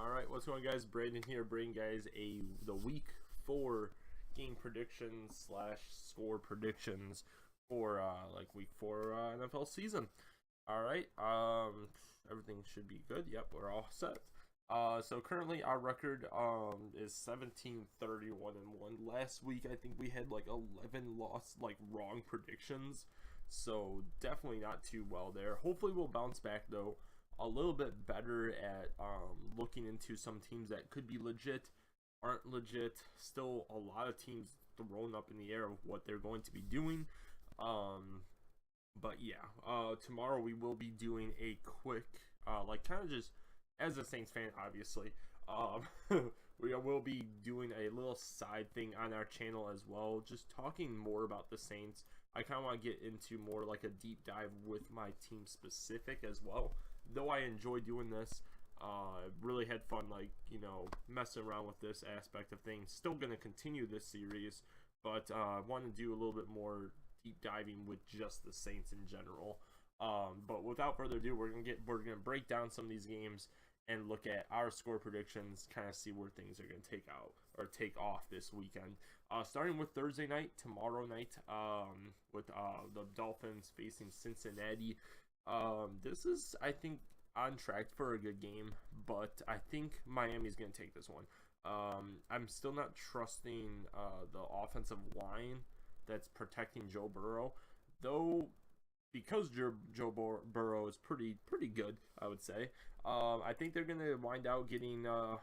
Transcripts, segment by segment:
Alright, what's going on, guys? Brandon here, bringing guys the week 4 game predictions slash score predictions for week 4 NFL season. Alright, everything should be good. Yep, we're all set. So currently our record is 17-31-1. Last week I think we had like 11 wrong predictions, so definitely not too well there. Hopefully we'll bounce back though a little bit better at looking into some teams that could be legit, aren't legit. Still a lot of teams thrown up in the air of what they're going to be doing. But yeah, tomorrow we will be doing a quick kind of just as a Saints fan, obviously, we will be doing a little side thing on our channel as well, just talking more about the Saints. I kind of want to get into more like a deep dive with my team specific as well. Though I enjoy doing this, really had fun, messing around with this aspect of things. Still going to continue this series, but I want to do a little bit more deep diving with just the Saints in general. But without further ado, we're gonna break down some of these games and look at our score predictions, kind of see where things are gonna take off this weekend. Starting with Thursday night, tomorrow night, with the Dolphins facing Cincinnati. This is, I think, on track for a good game, but I think Miami's gonna take this one. I'm still not trusting the offensive line that's protecting Joe Burrow, though. Because Joe Burrow is pretty good, I would say. I think they're gonna wind out getting a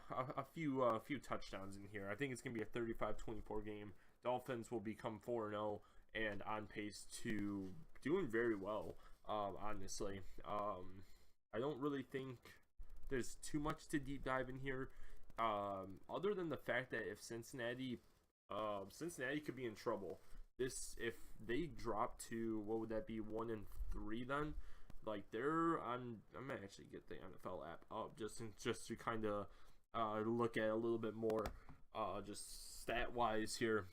few touchdowns in here. I think it's gonna be a 35-24 game. Dolphins will become 4-0 and on pace to doing very well. Honestly, I don't really think there's too much to deep dive in here, other than the fact that if Cincinnati could be in trouble. If they drop to, what would that be, 1-3 then? Like they're on. I'm gonna actually get the NFL app up just to kind of look at a little bit more, just stat wise here.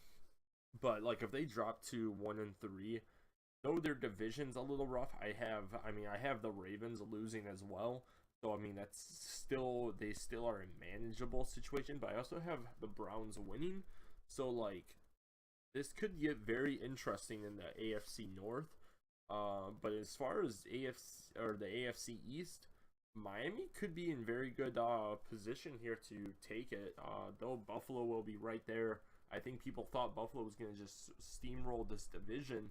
But like if they drop to 1-3, though their division's a little rough. I have the Ravens losing as well. So I mean they still are a manageable situation. But I also have the Browns winning. So like, this could get very interesting in the AFC North. But as far as the AFC East, Miami could be in very good position here to take it. Though Buffalo will be right there. I think people thought Buffalo was going to just steamroll this division,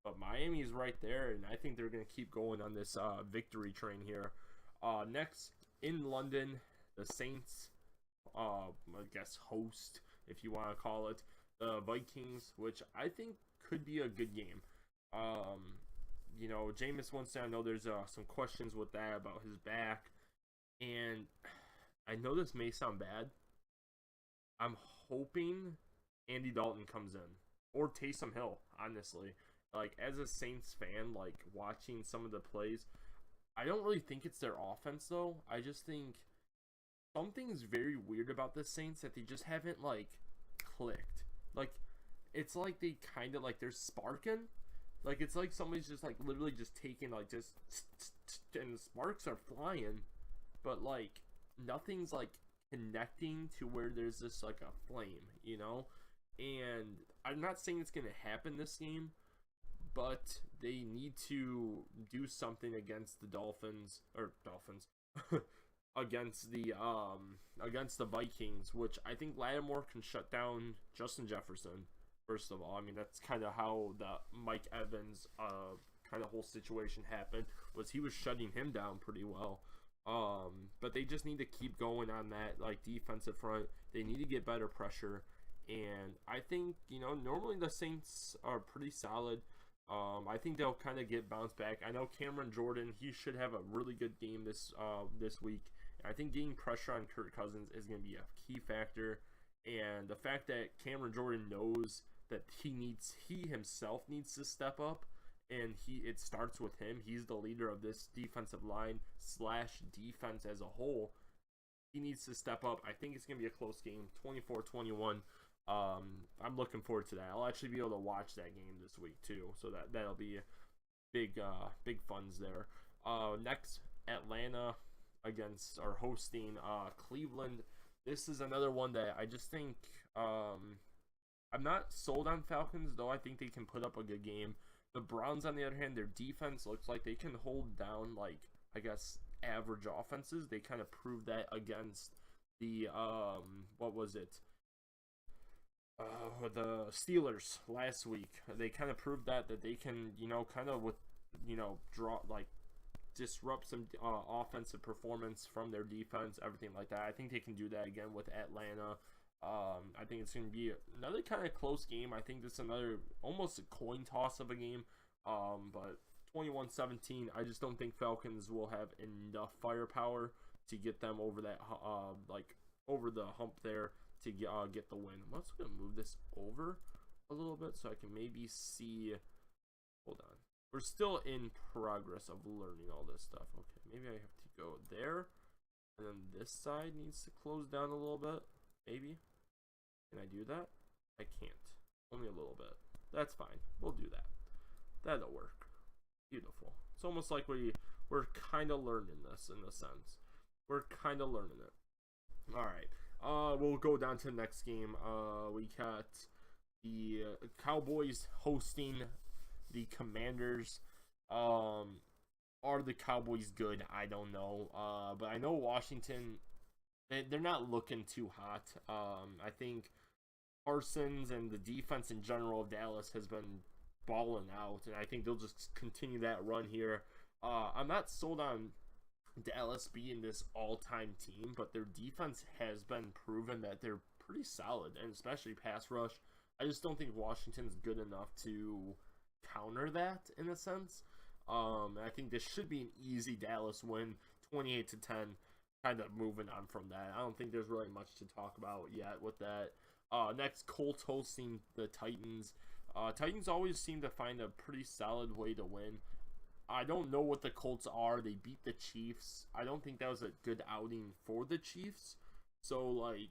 but Miami is right there, and I think they're going to keep going on this victory train here. Next, in London, the Saints, I guess, host, if you want to call it, the Vikings, which I think could be a good game. Jameis Winston, I know there's some questions with that about his back, and I know this may sound bad. I'm hoping Andy Dalton comes in, or Taysom Hill, honestly. Like, as a Saints fan, like, watching some of the plays, I don't really think it's their offense, though. I just think something's very weird about the Saints that they just haven't, clicked. Like, it's like they kind of, they're sparking. Like, it's like somebody's just, literally just taking, and the sparks are flying. But, nothing's, connecting to where there's this, a flame, And I'm not saying it's going to happen this game, but they need to do something against the Dolphins, against the Vikings, which I think Lattimore can shut down Justin Jefferson. First of all, I mean, that's kind of how the Mike Evans kind of whole situation happened, was he was shutting him down pretty well. But they just need to keep going on that defensive front. They need to get better pressure, and I think normally the Saints are pretty solid. I think they'll kind of get bounced back. I know Cameron Jordan, he should have a really good game this week. I think getting pressure on Kirk Cousins is going to be a key factor, and the fact that Cameron Jordan knows that he himself needs to step up, and it starts with him. He's the leader of this defensive line / defense as a whole. He needs to step up. I think it's going to be a close game, 24-21. I'm looking forward to that. I'll actually be able to watch that game this week too, so that'll be big funds there. Next, Atlanta against or hosting Cleveland. This is another one that I just think I'm not sold on Falcons, though I think they can put up a good game. The Browns, on the other hand, their defense looks like they can hold down, like, I guess, average offenses. They kind of proved that against the, what was it? The Steelers last week. They kind of proved that they can, kind of with, draw, like, disrupt some offensive performance from their defense, everything like that. I think they can do that again with Atlanta. I think it's going to be another kind of close game. I think this is another almost a coin toss of a game. But 21-17, I just don't think Falcons will have enough firepower to get them over that, over the hump there to get the win. I'm also going to move this over a little bit so I can maybe see. Hold on. We're still in progress of learning all this stuff. Okay, maybe I have to go there. And then this side needs to close down a little bit. Maybe. Can I do that? I can't. Only a little bit. That's fine. We'll do that. That'll work. Beautiful. It's almost like we're kind of learning this in a sense. We're kind of learning it. Alright. We'll go down to the next game. We got the Cowboys hosting the Commanders. Are the Cowboys good? I don't know. But I know Washington, they're not looking too hot. I think Parsons and the defense in general of Dallas has been balling out, and I think they'll just continue that run here. I'm not sold on Dallas being this all-time team, but their defense has been proven that they're pretty solid, and especially pass rush. I just don't think Washington's good enough to counter that in a sense. I think this should be an easy Dallas win, 28-10. Kind of moving on from that. I don't think there's really much to talk about yet with that. Next, Colts hosting the Titans. Titans always seem to find a pretty solid way to win. I don't know what the Colts are. They beat the Chiefs. I don't think that was a good outing for the Chiefs. So, like,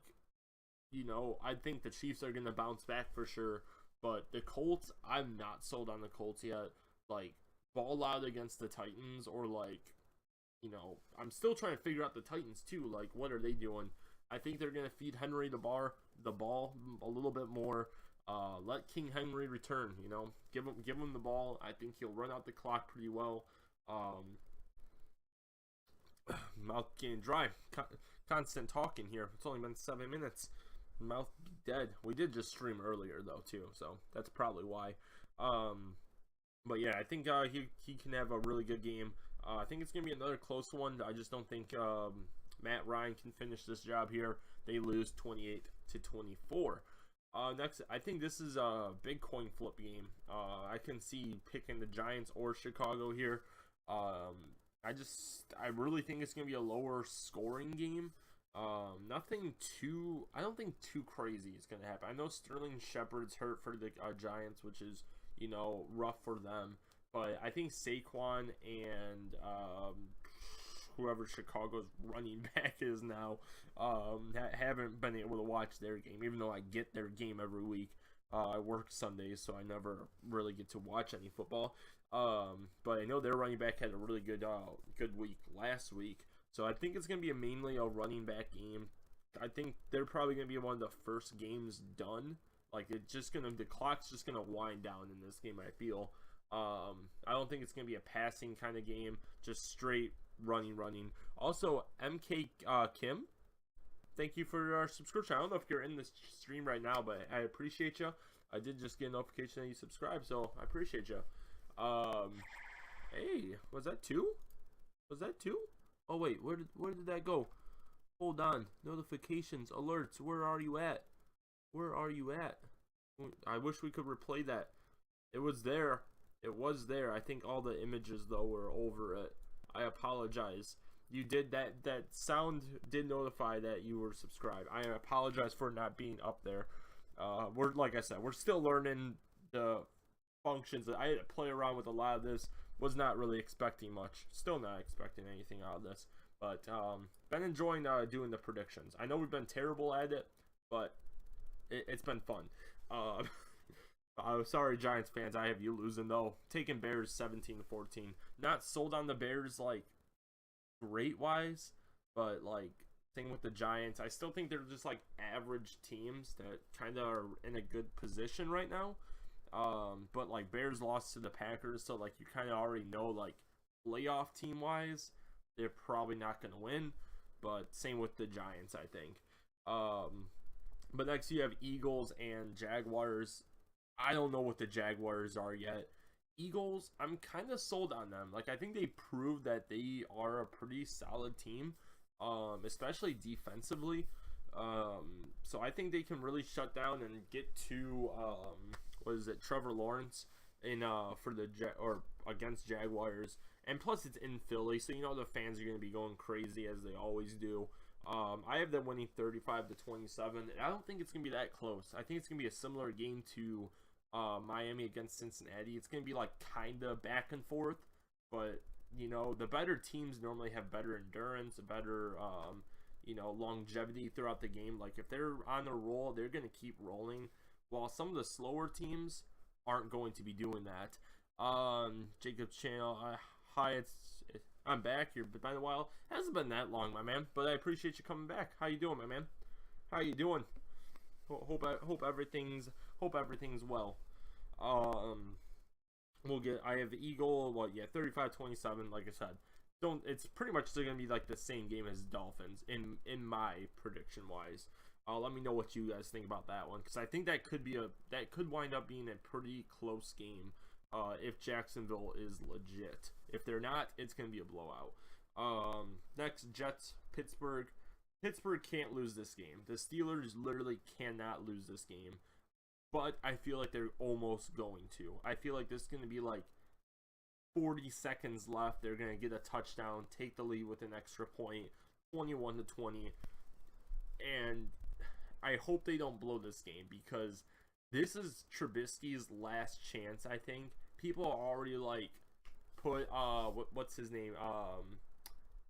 I think the Chiefs are going to bounce back for sure. But the Colts, I'm not sold on the Colts yet. Like, ball out against the Titans, or like, I'm still trying to figure out the Titans too. Like, what are they doing? I think they're going to feed Henry the ball a little bit more. Let King Henry return, give him the ball. I think he'll run out the clock pretty well. Mouth getting dry. Constant talking here. It's only been 7 minutes. Mouth dead. We did just stream earlier though too, so that's probably why. But yeah, I think he can have a really good game. I think it's going to be another close one. I just don't think Matt Ryan can finish this job here. They lose 28-24. Next, I think this is a big coin flip game. I can see picking the Giants or Chicago here. I really think it's going to be a lower scoring game. I don't think too crazy is going to happen. I know Sterling Shepard's hurt for the Giants, which is, rough for them. But I think Saquon and whoever Chicago's running back is now haven't been able to watch their game, even though I get their game every week. I work Sundays, so I never really get to watch any football. But I know their running back had a really good week last week. So I think it's going to be mainly a running back game. I think they're probably going to be one of the first games done. Like, the clock's just going to wind down in this game, I feel. I don't think it's going to be a passing kind of game, just straight running. Also, MK Kim, thank you for our subscription. I don't know if you're in this stream right now, but I appreciate you. I did just get a notification that you subscribed, so I appreciate you. Hey, was that two? Oh wait, where did that go? Hold on. Notifications, alerts. Where are you at? I wish we could replay that. It was there. I think all the images though were over it. I apologize. You did that sound did notify that you were subscribed. I apologize for not being up there. Like I said, we're still learning the functions. I had to play around with a lot of this. Was not really expecting much. Still not expecting anything out of this. But been enjoying doing the predictions. I know we've been terrible at it, but it's been fun. Sorry, Giants fans. I have you losing though. Taking Bears 17-14. Not sold on the Bears like great wise. But like thing with the Giants, I still think they're just like average teams that kind of are in a good position right now. But like Bears lost to the Packers, so like you kind of already know like playoff team wise, they're probably not going to win. But same with the Giants, I think. But next you have Eagles and Jaguars. I don't know what the Jaguars are yet. Eagles, I'm kind of sold on them. Like I think they proved that they are a pretty solid team, especially defensively. So I think they can really shut down and get to what is it, Trevor Lawrence in for the or against Jaguars. And plus it's in Philly, so you know the fans are going to be going crazy as they always do. I have them winning 35-27, and I don't think it's going to be that close. I think it's going to be a similar game to Miami against Cincinnati. It's going to be like kind of back and forth, but you know the better teams normally have better endurance, better longevity throughout the game. Like if they're on a roll, they're going to keep rolling, while some of the slower teams aren't going to be doing that. Jacob's channel, hi, I'm back. You've been a while. Hasn't been that long, my man, but I appreciate you coming back. How you doing, my man? How you doing? Hope everything's well. I have the Eagle. Well, yeah, 35-27. Like I said, it's pretty much still gonna be like the same game as Dolphins in my prediction wise. Let me know what you guys think about that one, because I think that could wind up being a pretty close game. If Jacksonville is legit. If they're not, it's going to be a blowout. Next, Jets, Pittsburgh. Pittsburgh can't lose this game. The Steelers literally cannot lose this game. But I feel like they're almost going to. I feel like this is going to be like 40 seconds left. They're going to get a touchdown, take the lead with an extra point, 21-20. And I hope they don't blow this game, because this is Trubisky's last chance, I think. People are already like put what's his name?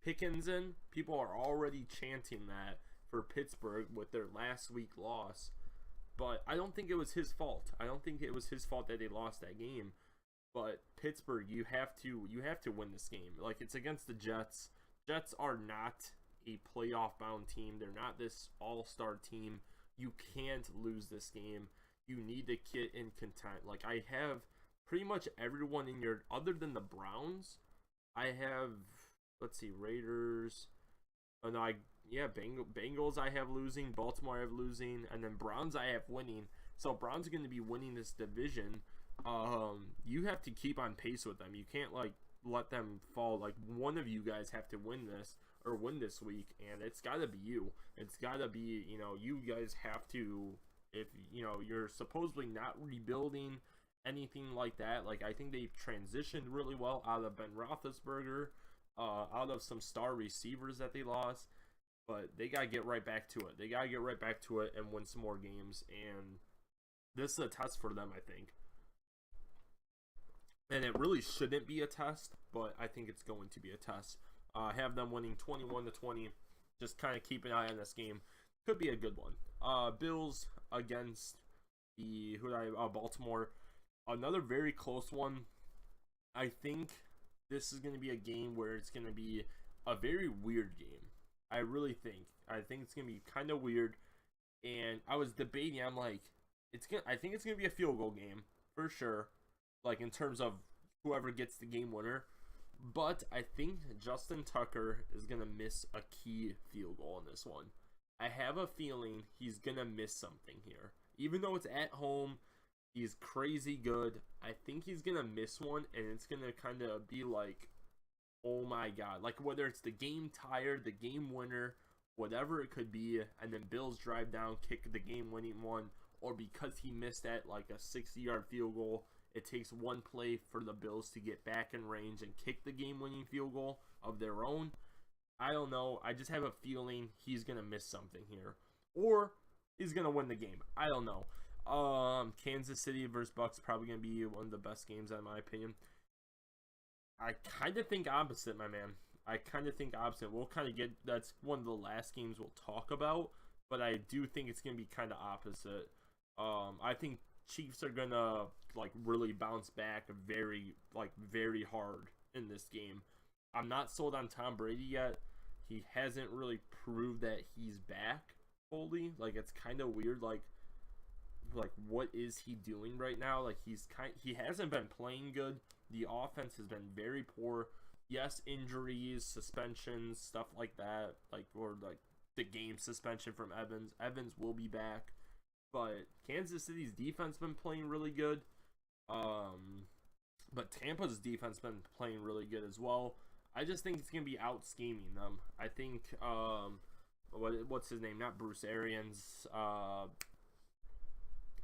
Pickens in. People are already chanting that for Pittsburgh with their last week loss. But I don't think it was his fault. I don't think it was his fault that they lost that game. But Pittsburgh, you have to win this game. Like, it's against the Jets. Jets are not a playoff bound team. They're not this all-star team. You can't lose this game. You need to get in content. Like, I have pretty much everyone in your, other than the Browns, I have, let's see, Raiders, Bengals I have losing, Baltimore I have losing, and then Browns I have winning. So Browns are going to be winning this division. You have to keep on pace with them. You can't, like, let them fall. Like, one of you guys have to win this, or win this week, and it's got to be you. It's got to be, you guys have to. If you're supposedly not rebuilding anything like that, like I think they've transitioned really well out of Ben Roethlisberger, out of some star receivers that they lost, but they gotta get right back to it. They gotta get right back to it and win some more games, and this is a test for them, I think. And it really shouldn't be a test, but I think it's going to be a test. Have them winning 21-20. Just kind of keep an eye on this game. Could be a good one. Bills against Baltimore. Another very close one. I think this is going to be a game where it's going to be a very weird game. I really think. I think it's going to be kind of weird. And I was debating. I'm like, I think it's going to be a field goal game for sure. Like in terms of whoever gets the game winner. But I think Justin Tucker is going to miss a key field goal in this one. I have a feeling he's going to miss something here. Even though it's at home, he's crazy good. I think he's going to miss one, and it's going to kind of be like, oh my god. Like whether it's the game tire, the game winner, whatever it could be, and then Bills drive down, kick the game-winning one, or because he missed that like a 60-yard field goal, it takes one play for the Bills to get back in range and kick the game-winning field goal of their own. I don't know. I just have a feeling he's going to miss something here. Or he's going to win the game. I don't know. Kansas City versus Bucks probably going to be one of the best games in my opinion. I kind of think opposite, my man. I kind of think opposite. We'll kind of get, that's one of the last games we'll talk about. But I do think it's going to be kind of opposite. I think Chiefs are going to like really bounce back very hard in this game. I'm not sold on Tom Brady yet. he hasn't really proved that he's back fully. Like, it's kind of weird. Like what is he doing right now? Like, he hasn't been playing good. The offense has been very poor. Yes, injuries, suspensions, stuff like that. Or the game suspension from Evans. Evans will be back. But Kansas City's defense been playing really good. But Tampa's defense been playing really good as well. I just think it's gonna be out scheming them. I think what's his name? Not Bruce Arians. I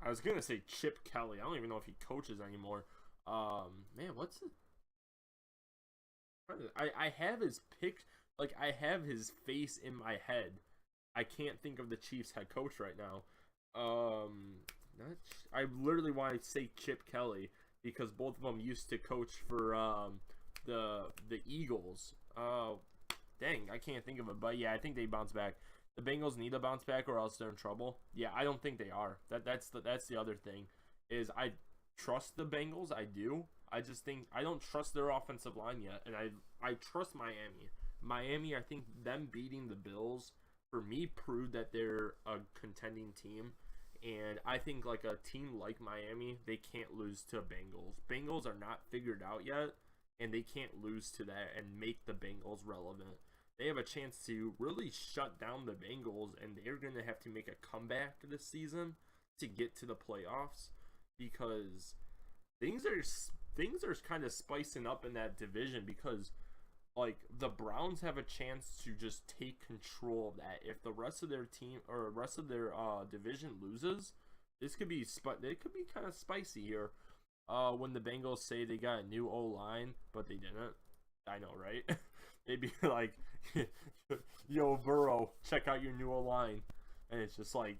was gonna say Chip Kelly. I don't even know if he coaches anymore. Man, what's it? I have his pick. Like, I have his face in my head. I can't think of the Chiefs head coach right now. I literally want to say Chip Kelly because both of them used to coach for the Eagles. Dang, I can't think of it. But yeah, I think they bounce back. The Bengals need to bounce back or else they're in trouble. Yeah, I don't think they are. That's the other thing. Is I trust the Bengals. I do. I just think I don't trust their offensive line yet, and I trust Miami. Miami, I think them beating the Bills for me proved that they're a contending team, and I think like a team like Miami, they can't lose to Bengals. Bengals are not figured out yet, and they can't lose to that and make the Bengals relevant. They have a chance to really shut down the Bengals, and they're going to have to make a comeback this season to get to the playoffs because things are kind of spicing up in that division because like the Browns have a chance to just take control of that. If the rest of their team or rest of their division loses, it could be kind of spicy here. When the Bengals say they got a new O-line, but they didn't. I know, right? They'd be like, yo, Burrow, check out your new O-line. And it's just like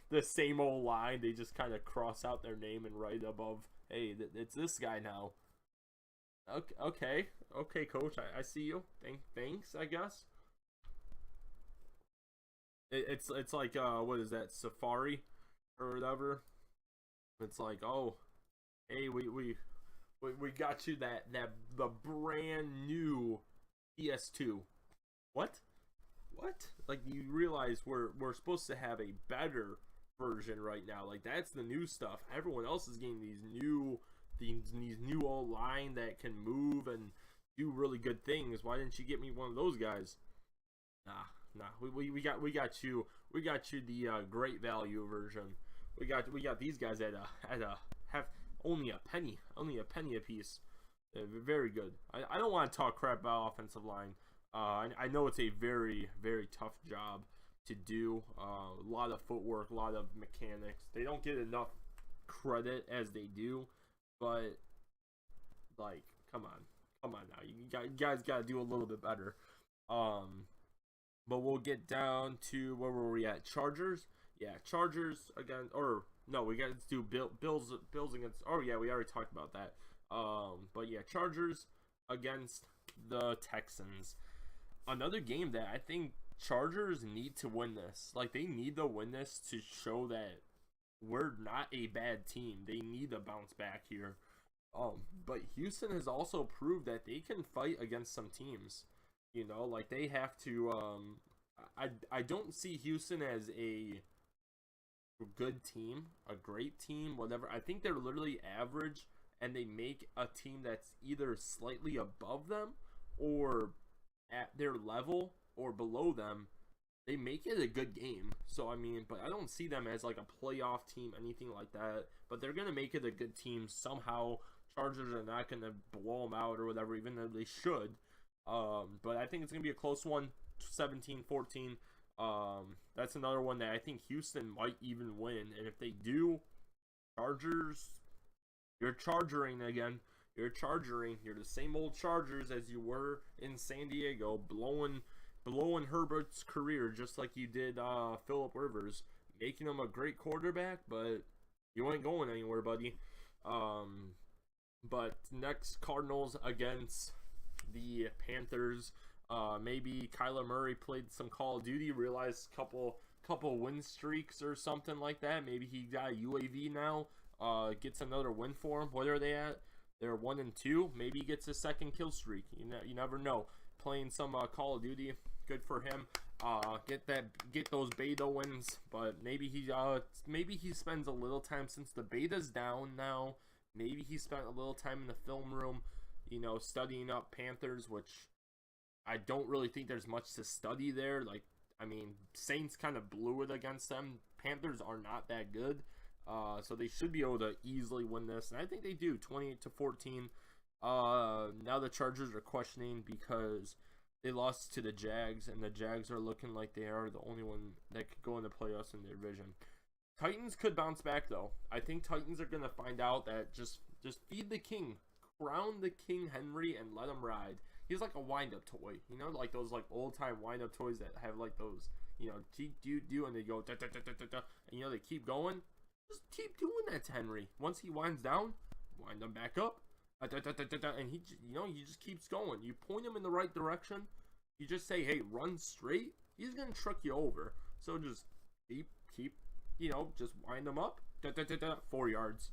the same old line. They just kind of cross out their name and write above, hey, it's this guy now. Okay, coach, I see you. Thanks, I guess. It's like, what is that, Safari or whatever? It's like, oh, hey, we got you the brand new PS2. What? Like, you realize we're supposed to have a better version right now. Like, that's the new stuff. Everyone else is getting these new old line that can move and do really good things. Why didn't you get me one of those guys? Nah. We got you the great value version. We got these guys at a half, only a penny a piece. Very good. I don't want to talk crap about offensive line. I know it's a very, very tough job to do. A lot of footwork, a lot of mechanics. They don't get enough credit as they do, but like, come on now. You guys got to do a little bit better. But we'll get down to where were we at? Chargers. Yeah, Chargers again. Or no, we got to do Bills against. Oh yeah, we already talked about that. But yeah, Chargers against the Texans. Another game that I think Chargers need to win this. Like, they need to win this to show that we're not a bad team. They need to bounce back here. But Houston has also proved that they can fight against some teams. You know, like they have to. I don't see Houston as a good team, a great team, whatever. I think they're literally average, and they make a team that's either slightly above them or at their level or below them. They make it a good game. So, I mean, but I don't see them as like a playoff team, anything like that. But they're going to make it a good team somehow. Chargers are not going to blow them out or whatever, even though they should. But I think it's going to be a close one, 17-14. That's another one that I think Houston might even win. And if they do, Chargers, you're chargering again. You're chargering. You're the same old Chargers as you were in San Diego, blowing Herbert's career just like you did Phillip Rivers, making him a great quarterback, but you ain't going anywhere, buddy. But next, Cardinals against the Panthers. Maybe Kyler Murray played some Call of Duty, realized couple win streaks or something like that. Maybe he got a UAV now. Gets another win for him. What are they at? They're 1-2. Maybe he gets a second kill streak. You never know. Playing some Call of Duty. Good for him. Get those beta wins, but maybe he spends a little time since the beta's down now. Maybe he spent a little time in the film room, you know, studying up Panthers, which I don't really think there's much to study there. Like, I mean, Saints kind of blew it against them. Panthers are not that good, so they should be able to easily win this, and I think they do, 28-14. Now the Chargers are questioning because they lost to the Jags, and the Jags are looking like they are the only one that could go in the playoffs in their division. Titans could bounce back, though. I think Titans are going to find out that just feed the king. Crown the King Henry and let him ride. He's like a wind-up toy. You know, like those like old-time wind-up toys that have like those, you know, do, and they go da-da-da-da-da-da, and, you know, they keep going. Just keep doing that to Henry. Once he winds down, wind him back up. And he, you know, he just keeps going. You point him in the right direction. You just say, hey, run straight. He's gonna truck you over. So just keep, you know, just wind him up. 4 yards.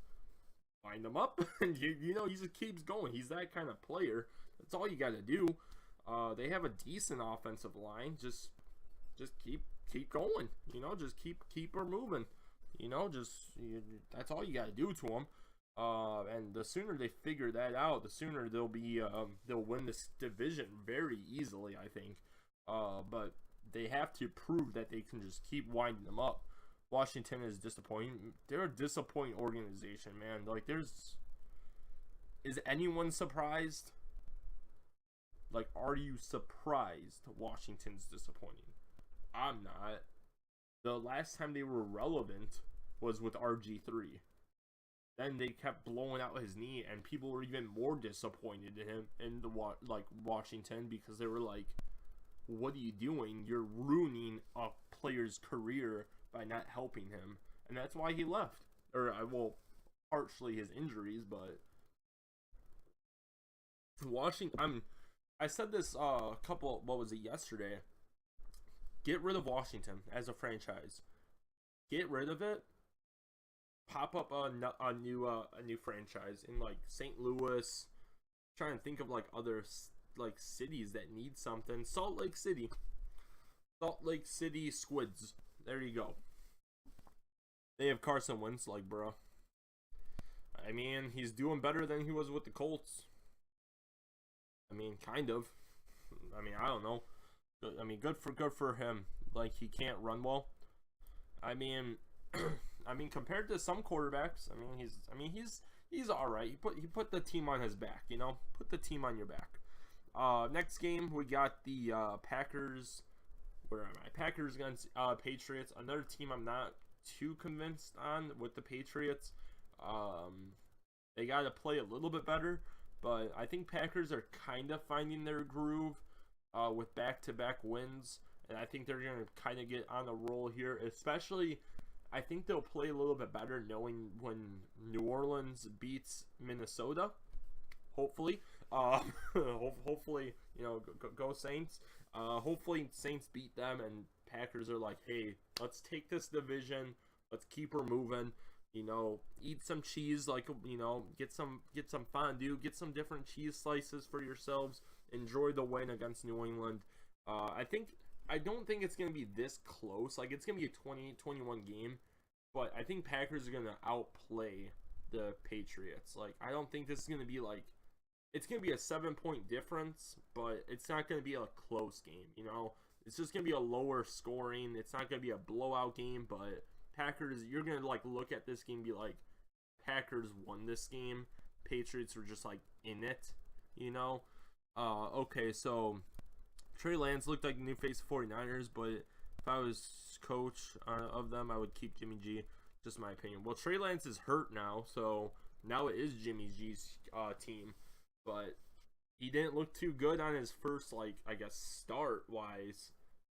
Wind him up, and you know, he just keeps going. He's that kind of player. That's all you got to do. They have a decent offensive line. Just keep going. You know, just keep her moving. You know, that's all you got to do to them. And the sooner they figure that out, the sooner they'll win this division very easily, I think. But they have to prove that they can just keep winding them up. Washington is disappointing. They're a disappointing organization, man. Like, is anyone surprised? Like, are you surprised Washington's disappointing? I'm not. The last time they were relevant was with RG3. Then they kept blowing out his knee, and people were even more disappointed in him in Washington, because they were like, "What are you doing? You're ruining a player's career by not helping him," and that's why he left. Or, well, partially his injuries, but Washington. I said this yesterday. Get rid of Washington as a franchise. Get rid of it. Pop up a new franchise in like St. Louis. I'm trying to think of like other like cities that need something. Salt Lake City Squids. There you go. They have Carson Wentz, like, bro. I mean, he's doing better than he was with the Colts. I mean, kind of. I mean, I don't know. I mean, good for him. Like, he can't run well. I mean, compared to some quarterbacks, he's all right. He put the team on his back, you know. Put the team on your back. Next game we got the Packers. Where am I? Packers against Patriots. Another team I'm not too convinced on with the Patriots. They got to play a little bit better, but I think Packers are kind of finding their groove with back-to-back wins, and I think they're going to kind of get on a roll here. Especially, I think they'll play a little bit better knowing when New Orleans beats Minnesota. Hopefully. Hopefully, you know, go Saints. Hopefully Saints beat them and Packers are like, hey, let's take this division, let's keep her moving, you know, eat some cheese, like, you know, get some fondue, get some different cheese slices for yourselves, enjoy the win against New England. I don't think it's going to be this close. Like, it's going to be a 20-21 game, but I think Packers are going to outplay the Patriots. Like, I don't think this is going to be like, it's going to be a 7-point difference, but it's not going to be a close game, you know? It's just going to be a lower scoring. It's not going to be a blowout game, but Packers, you're going to, like, look at this game and be like, Packers won this game. Patriots were just, like, in it, you know? Okay, so Trey Lance looked like the new face of 49ers, but if I was coach of them, I would keep Jimmy G. Just my opinion. Well, Trey Lance is hurt now, so now it is Jimmy G's team. But he didn't look too good on his first, like, I guess, start-wise.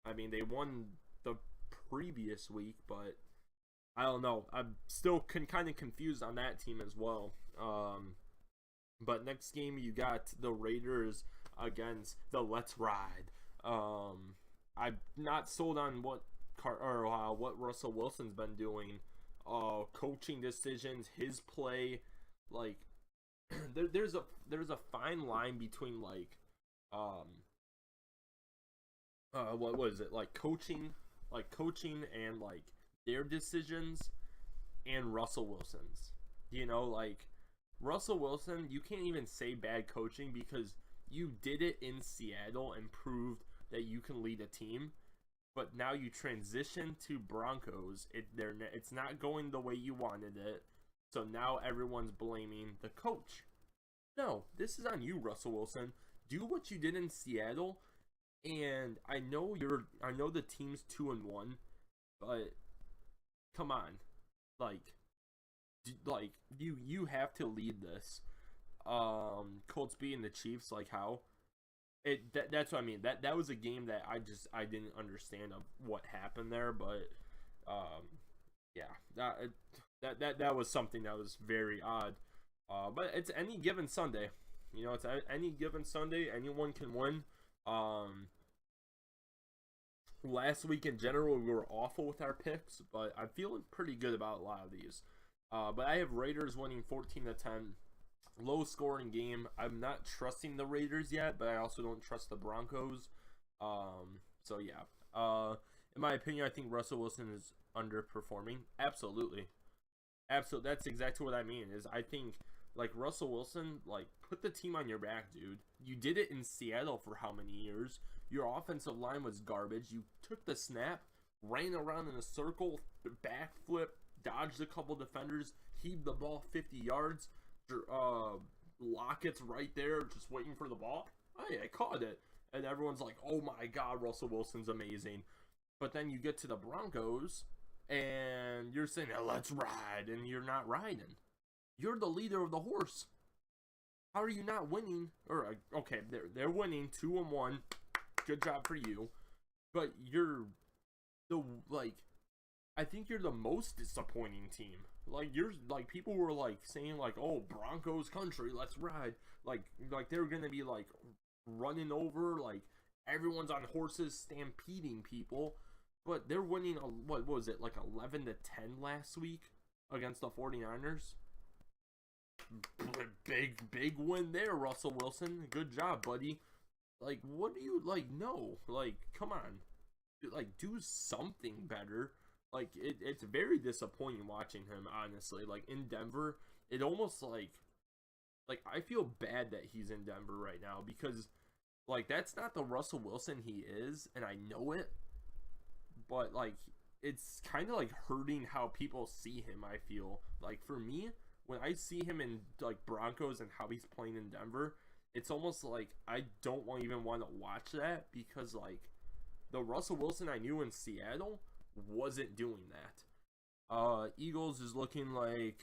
I mean, they won the previous week, but I don't know. I'm still kind of confused on that team as well. But next game, you got the Raiders against the Let's Ride. I'm not sold on what Russell Wilson's been doing. Coaching decisions, his play, like, there's a fine line between, like, what was it, like coaching and like their decisions and Russell Wilson's. You know, like Russell Wilson, you can't even say bad coaching because you did it in Seattle and proved that you can lead a team. But now you transition to Broncos. It's not going the way you wanted it. So now everyone's blaming the coach. No, this is on you, Russell Wilson. Do what you did in Seattle. And I know the team's 2-1, but come on. Like you have to lead this. Colts beating the Chiefs, like how? That's what I mean. That was a game that I didn't understand of what happened there, but yeah, that was something that was very odd. But it's any given Sunday. You know, it's any given Sunday. Anyone can win. Last week in general, we were awful with our picks, but I'm feeling pretty good about a lot of these. But I have Raiders winning 14-10. Low scoring game. I'm not trusting the Raiders yet, but I also don't trust the Broncos. So yeah. In my opinion, I think Russell Wilson is underperforming. Absolutely. Absolutely. That's exactly what I mean. Is I think like Russell Wilson, like put the team on your back, dude. You did it in Seattle for how many years? Your offensive line was garbage. You took the snap, ran around in a circle, backflip, dodged a couple defenders, heaved the ball 50 yards. Lockett's right there, just waiting for the ball. Hey, I caught it. And everyone's like, oh my god, Russell Wilson's amazing. But then you get to the Broncos, and you're saying, let's ride, and you're not riding. You're the leader of the horse. How are you not winning? Or, okay, they're winning 2-1. Good job for you. But you're the, like, I think you're the most disappointing team. Like you're like people were like saying like, oh, Broncos country, let's ride. Like they're gonna be like running over, like everyone's on horses stampeding people. But they're winning what was it, like 11-10 last week against the 49ers? Big win there, Russell Wilson. Good job, buddy. Like, what do you like? No, like, come on, like do something better. Like, it's very disappointing watching him, honestly. Like, in Denver, it almost, like, I feel bad that he's in Denver right now because, like, that's not the Russell Wilson he is, and I know it. But, like, it's kind of, like, hurting how people see him, I feel. Like, for me, when I see him in, like, Broncos and how he's playing in Denver, it's almost like I don't even want to watch that because, like, the Russell Wilson I knew in Seattle wasn't doing that. Eagles is looking like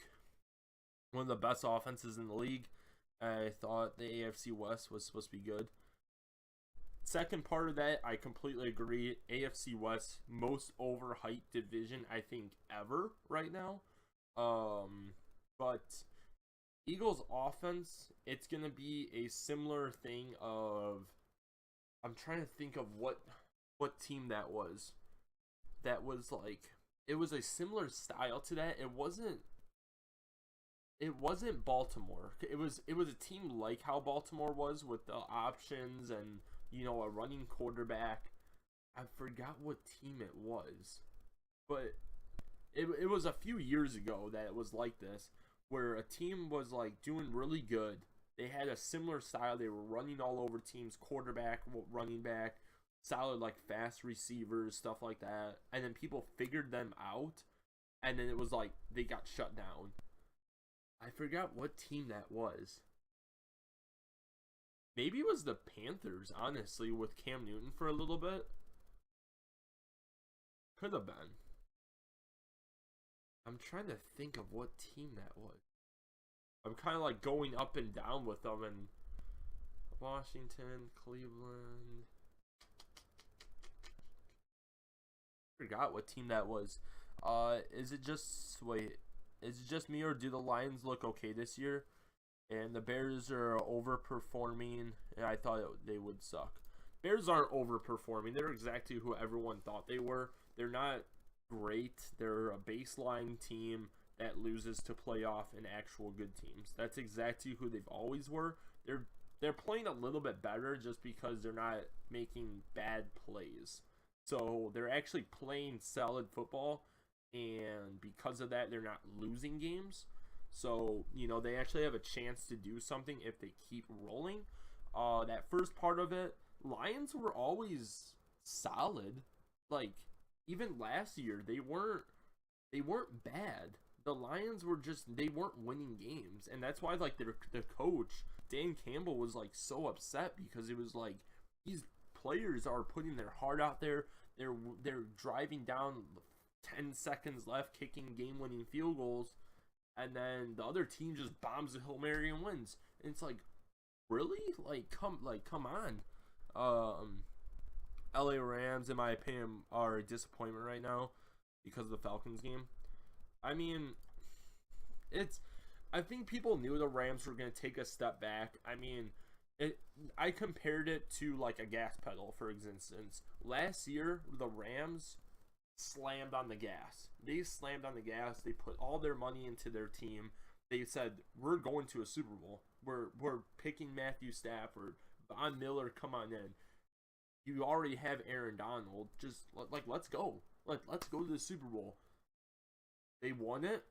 one of the best offenses in the league. I thought the AFC West was supposed to be good. Second part of that, I completely agree. AFC West, most overhyped division I think ever right now. But Eagles offense, it's gonna be a similar thing of, I'm trying to think of what team that was. That was like, it was a similar style to that. It wasn't Baltimore. It was a team like how Baltimore was with the options and, you know, a running quarterback. I forgot what team it was, but it was a few years ago that it was like this, where a team was like doing really good. They had a similar style. They were running all over teams, quarterback, running back, solid like fast receivers, stuff like that. And then people figured them out, and then it was like they got shut down. I forgot what team that was. Maybe it was the Panthers, honestly, with Cam Newton for a little bit. Could have been. I'm trying to think of what team that was. I'm kind of like going up and down with them, and Washington, Cleveland. Forgot what team that was. Is it just me, or do the Lions look okay this year? And the Bears are overperforming, and I thought they would suck. Bears aren't overperforming. They're exactly who everyone thought they were. They're not great. They're a baseline team that loses to playoff and actual good teams. That's exactly who they've always were. They're they're playing a little bit better just because they're not making bad plays. So they're actually playing solid football, and because of that, they're not losing games. So, you know, they actually have a chance to do something if they keep rolling. That first part of it, Lions were always solid. Like, even last year, they weren't bad. The Lions were just, they weren't winning games, and that's why like the coach Dan Campbell was like so upset, because it was like these players are putting their heart out there. They're driving down 10 seconds left, kicking game-winning field goals, and then the other team just bombs the Hail Mary and wins. And it's like, really? Come on. LA Rams, in my opinion, are a disappointment right now because of the Falcons game. I mean, I think people knew the Rams were going to take a step back. I mean, I compared it to like a gas pedal, for instance. Last year, the Rams slammed on the gas. They slammed on the gas. They put all their money into their team. They said, we're going to a Super Bowl. We're picking Matthew Stafford. Von Miller, come on in. You already have Aaron Donald. Just, like, let's go. Let's go to the Super Bowl. They won it.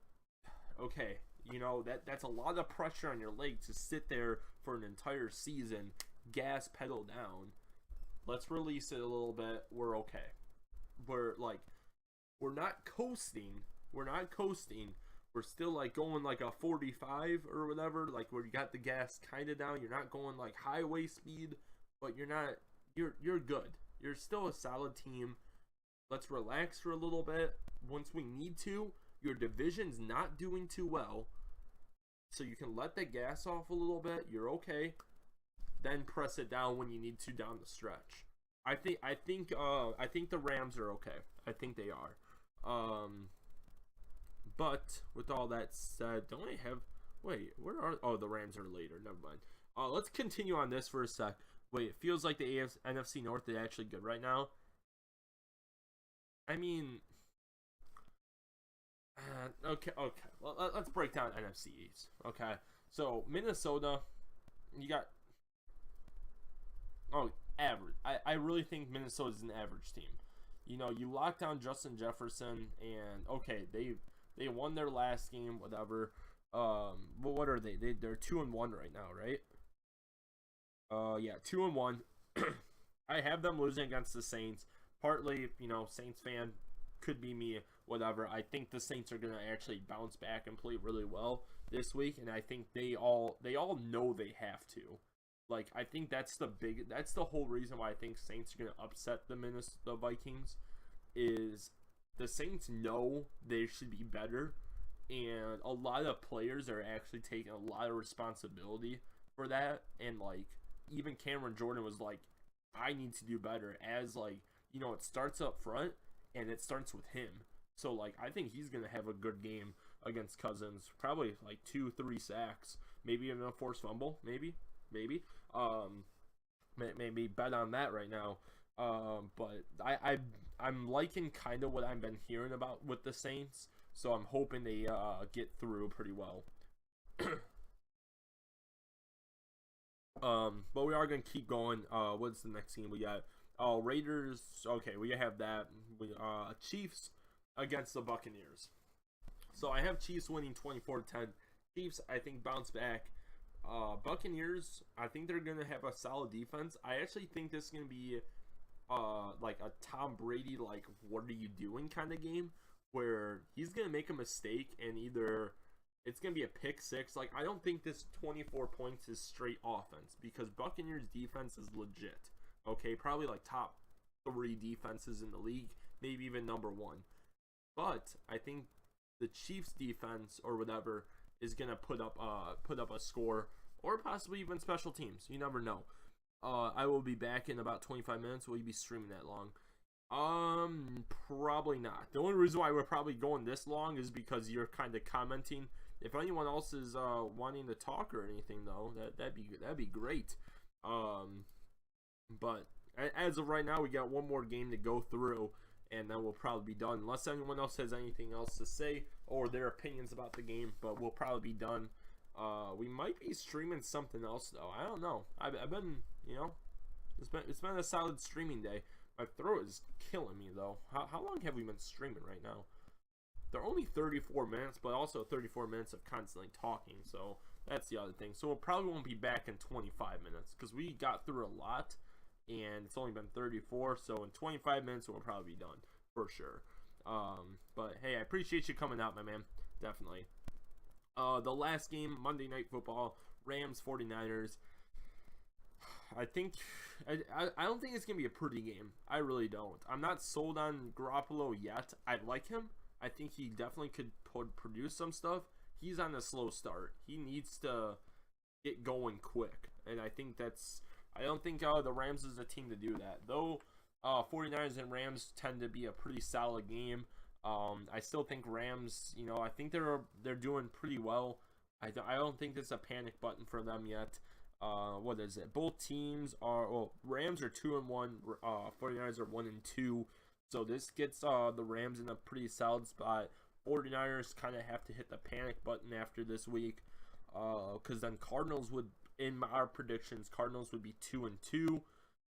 Okay, you know, that's a lot of pressure on your leg to sit there for an entire season, gas pedal down. Let's release it a little bit. We're okay. We're not coasting. We're not coasting. We're still like going like a 45 or whatever, like where you got the gas kind of down. You're not going like highway speed, but you're good. You're still a solid team. Let's relax for a little bit once we need to. Your division's not doing too well, so you can let the gas off a little bit. You're okay. Then press it down when you need to down the stretch. I think the Rams are okay. I think they are. But with all that said, don't I have? Wait, where are? Oh, the Rams are later. Never mind. Let's continue on this for a sec. Wait, it feels like the NFC North is actually good right now. I mean, okay. Well, let's break down NFC East. Okay, so Minnesota, you got average. I really think Minnesota's an average team. You know, you lock down Justin Jefferson, and okay, they won their last game, whatever. But what are they? They're 2-1 right now, right? Yeah, 2-1. I have them losing against the Saints. Partly, you know, Saints fan, could be me, whatever. I think the Saints are gonna actually bounce back and play really well this week, and I think they all know they have to. Like, I think that's the whole reason why I think Saints are gonna upset the Vikings. Is the Saints know they should be better, and a lot of players are actually taking a lot of responsibility for that. And like, even Cameron Jordan was like, I need to do better, as like, you know, it starts up front and it starts with him. So like, I think he's gonna have a good game against Cousins. Probably like 2-3 sacks, maybe even a forced fumble, maybe. Maybe bet on that right now. But I'm liking kind of what I've been hearing about with the Saints, so I'm hoping they get through pretty well. But we are gonna keep going. What's the next game we got? Raiders. Okay, we have that. Chiefs against the Buccaneers. So I have Chiefs winning 24-10. Chiefs, I think, bounce back. Buccaneers, I think they're gonna have a solid defense. I actually think this is gonna be like a Tom Brady, like, what are you doing kind of game, where he's gonna make a mistake and either it's gonna be a pick six. Like, I don't think this 24 points is straight offense, because Buccaneers defense is legit. Okay, probably like top 3 defenses in the league, maybe even number 1. But I think the Chiefs defense or whatever is gonna put up a score, or possibly even special teams. You never know. I will be back in about 25 minutes. Will you be streaming that long? Probably not. The only reason why we're probably going this long is because you're kind of commenting. If anyone else is wanting to talk or anything, though, that'd be great. But as of right now, we got one more game to go through, and then we'll probably be done. Unless anyone else has anything else to say or their opinions about the game, but we'll probably be done We might be streaming something else though. I don't know. I've been, you know, it's been a solid streaming day. My throat is killing me though. How long have we been streaming right now? They're only 34 minutes, but also 34 minutes of constantly talking. So that's the other thing. So we probably won't be back in 25 minutes because we got through a lot, and it's only been 34. So in 25 minutes we'll probably be done for sure. But hey, I appreciate you coming out, my man. Definitely. The last game, Monday Night Football, Rams 49ers. I don't think it's gonna be a pretty game. I really don't. I'm not sold on Garoppolo yet. I like him. I think he definitely could produce some stuff. He's on a slow start. He needs to get going quick, and I don't think the Rams is a team to do that. Though 49ers and Rams tend to be a pretty solid game. I still think Rams, you know, I think they're doing pretty well. I don't think it's a panic button for them yet. What is it? Both teams are, well, Rams are 2-1, 49ers are 1-2. So this gets the Rams in a pretty solid spot. 49ers kind of have to hit the panic button after this week, because then Cardinals would, in our predictions, Cardinals would be 2-2,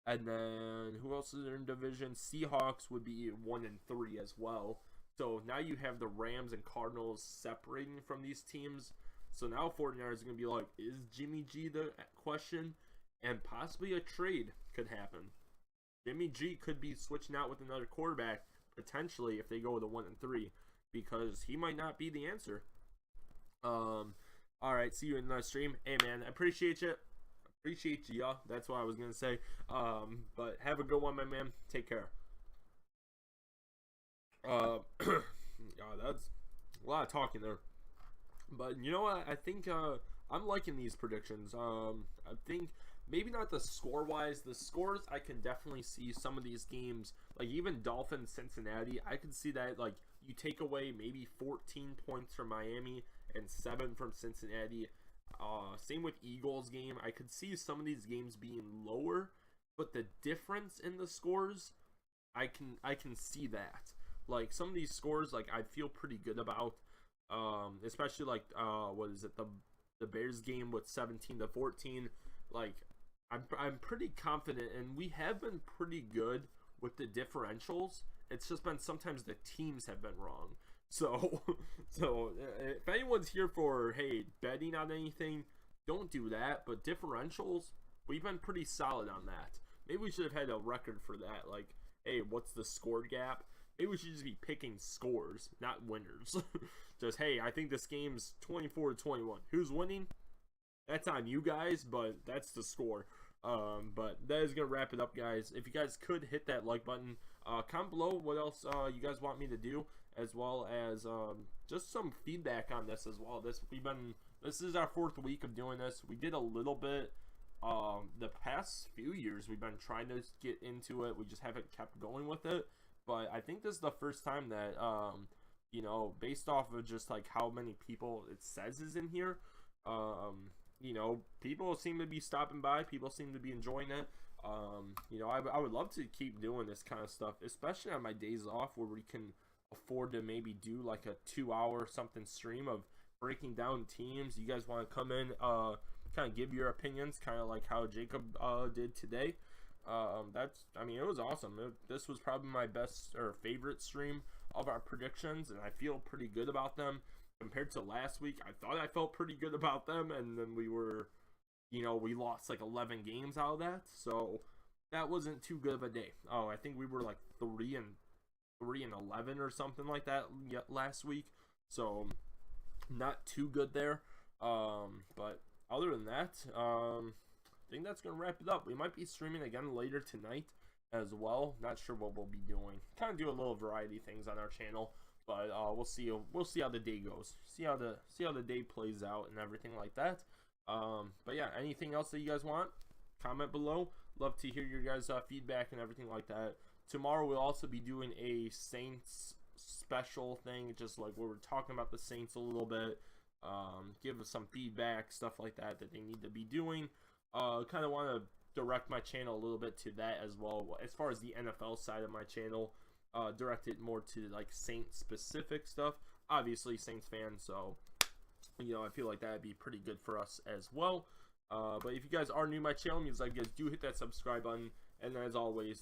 and then who else is in division? Seahawks would be 1-3 as well. So now you have the Rams and Cardinals separating from these teams. So now 49ers are going to be like, is Jimmy G the question? And possibly a trade could happen. Jimmy G could be switching out with another quarterback, potentially, if they go with a 1-3, because he might not be the answer. Alright, see you in the stream. Hey, man, I appreciate you. Appreciate you, y'all. That's what I was going to say. But have a good one, my man. Take care. God, that's a lot of talking there. But you know what? I think I'm liking these predictions. I think maybe not the score-wise. The scores, I can definitely see some of these games, like even Dolphins, Cincinnati, I can see that, like, you take away maybe 14 points from Miami and 7 from Cincinnati. Same with Eagles game. I could see some of these games being lower, but the difference in the scores, I can see that. Like, some of these scores, like, I feel pretty good about. Especially like what is it, the Bears game with 17-14. Like, I'm pretty confident, and we have been pretty good with the differentials. It's just been sometimes the teams have been wrong. So if anyone's here for, hey, betting on anything, don't do that. But differentials, we've been pretty solid on that. Maybe we should have had a record for that. Like, hey, what's the score gap? Maybe we should just be picking scores, not winners. Just, hey, I think this game's 24-21. Who's winning? That's on you guys, but that's the score. But that is going to wrap it up, guys. If you guys could hit that like button, comment below what else you guys want me to do, as well as just some feedback on this as well. This is our 4th week of doing this. We did a little bit the past few years. We've been trying to get into it. We just haven't kept going with it. But I think this is the first time that, you know, based off of just like how many people it says is in here, you know, people seem to be stopping by. People seem to be enjoying it. You know, I would love to keep doing this kind of stuff, especially on my days off where we can afford to maybe do like a 2-hour something stream of breaking down teams. You guys want to come in, kind of give your opinions, kind of like how Jacob did today. I mean, it was awesome. This was probably my best or favorite stream of our predictions, and I feel pretty good about them compared to last week. I thought I felt pretty good about them, and then we lost like 11 games out of that, so that wasn't too good of a day. I think we were like 3-11 or something like that last week, so not too good there. But other than that, I think that's gonna wrap it up. We might be streaming again later tonight as well. Not sure what we'll be doing. Kind of do a little variety of things on our channel, but we'll see how the day goes. See how the day plays out and everything like that. But yeah, anything else that you guys want, comment below. Love to hear your guys' feedback and everything like that. Tomorrow we'll also be doing a Saints special thing, just like where we're talking about the Saints a little bit. Give us some feedback, stuff like that they need to be doing. Kind of want to direct my channel a little bit to that as well. As far as the NFL side of my channel, direct it more to like Saints specific stuff. Obviously Saints fan, so you know, I feel like that would be pretty good for us as well. But if you guys are new to my channel, means like you guys do hit that subscribe button, and as always,